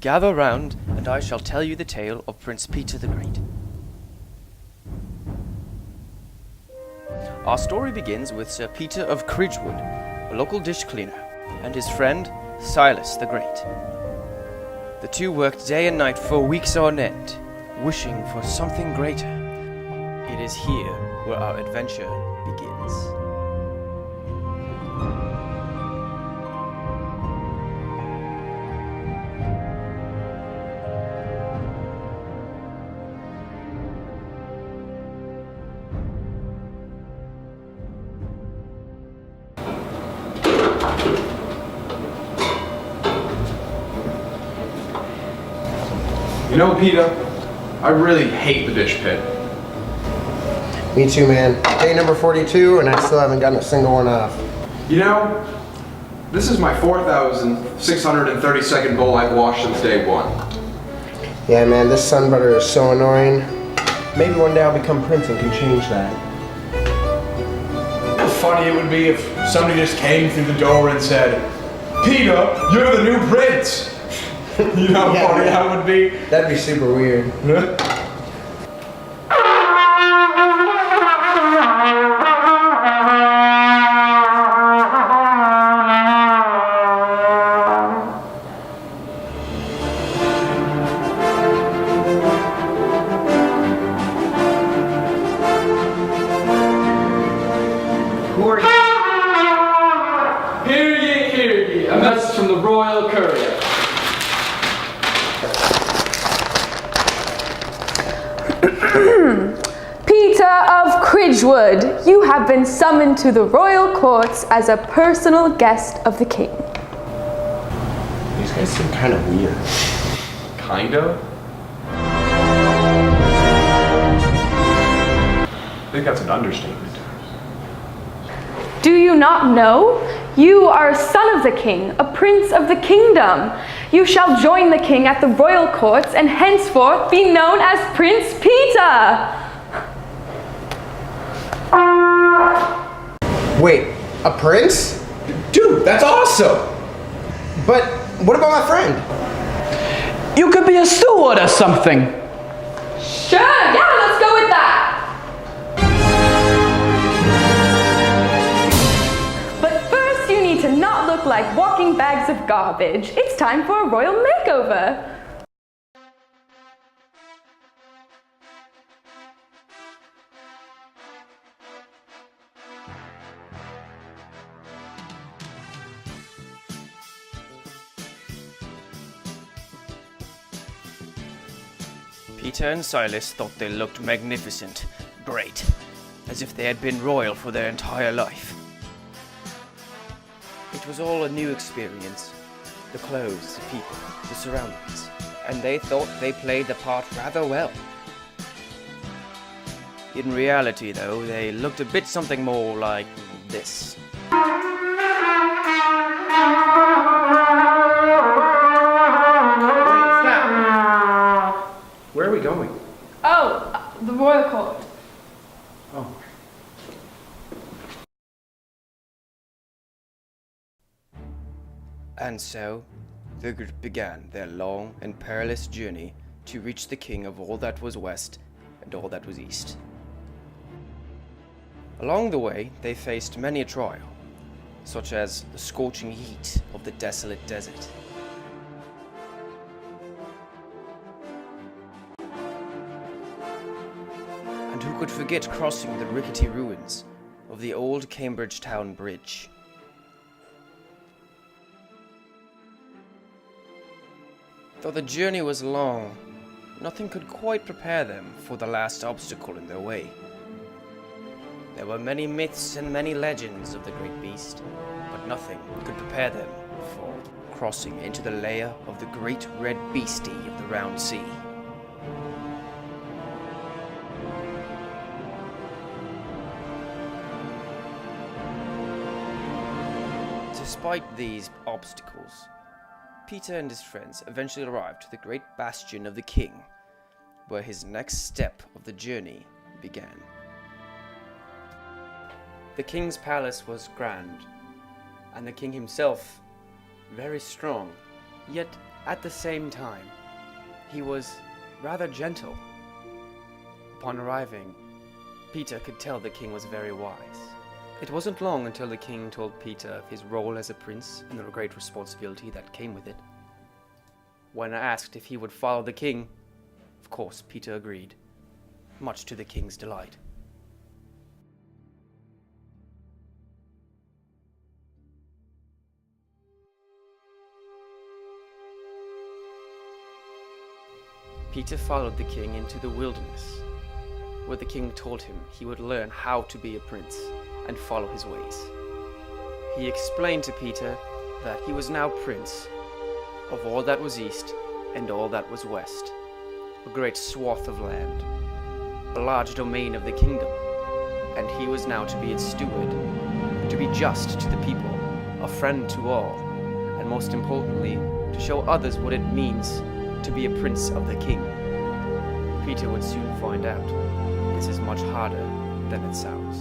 Gather round, and I shall tell you the tale of Prince Peetah the Great. Our story begins with Sir Peetah of Cridgewood, a local dish cleaner, and his friend, Silas the Great. The two worked day and night for weeks on end, wishing for something greater. It is here where our adventure begins. You know, Peetah, I really hate the dish pit. Me too, man. Day number 42, and I still haven't gotten a single one off. You know, this is my 4,632nd bowl I've washed since day one. Yeah, man, this sun butter is so annoying. Maybe one day I'll become prince and can change that. How funny it would be if somebody just came through the door and said, "Peetah, you're the new prince." You know how funny that would be? That'd be super weird. Who are you? Hear ye, a message from the royal courier. Peetah of Cridgewood, you have been summoned to the royal courts as a personal guest of the king. These guys seem kind of weird. Kind of? I think that's an understatement. Do you not know? You are a son of the king, a prince of the kingdom. You shall join the king at the royal courts and henceforth be known as Prince Peetah. Wait, a prince? Dude, that's awesome! But what about my friend? You could be a steward or something. Sure, yeah, let's go with that. But first you need to not look like walking bags of garbage. It's time for a royal makeover. Peetah and Silas thought they looked magnificent, great, as if they had been royal for their entire life. It was all a new experience, the clothes, the people, the surroundings, and they thought they played the part rather well. In reality, though, they looked a bit something more like this. Where are we going? Oh, the royal court. Oh. And so, the group began their long and perilous journey to reach the king of all that was west and all that was east. Along the way, they faced many a trial, such as the scorching heat of the desolate desert. And who could forget crossing the rickety ruins of the old Cambridge Town Bridge? Though the journey was long, nothing could quite prepare them for the last obstacle in their way. There were many myths and many legends of the great beast, but nothing could prepare them for crossing into the lair of the great red beastie of the round sea. Despite these obstacles, Peetah and his friends eventually arrived to the great bastion of the king, where his next step of the journey began. The king's palace was grand, and the king himself very strong Yet, at the same time, he was rather gentle. Upon arriving, Peetah could tell the king was very wise. It wasn't long until the king told Peetah of his role as a prince and the great responsibility that came with it. When asked if he would follow the king, of course Peetah agreed, much to the king's delight. Peetah followed the king into the wilderness, where the king told him he would learn how to be a prince and follow his ways. He explained to Peetah that he was now prince of all that was east and all that was west, a great swath of land, a large domain of the kingdom, and he was now to be its steward, to be just to the people, a friend to all, and most importantly, to show others what it means to be a prince of the king. Peetah would soon find out this is much harder than it sounds.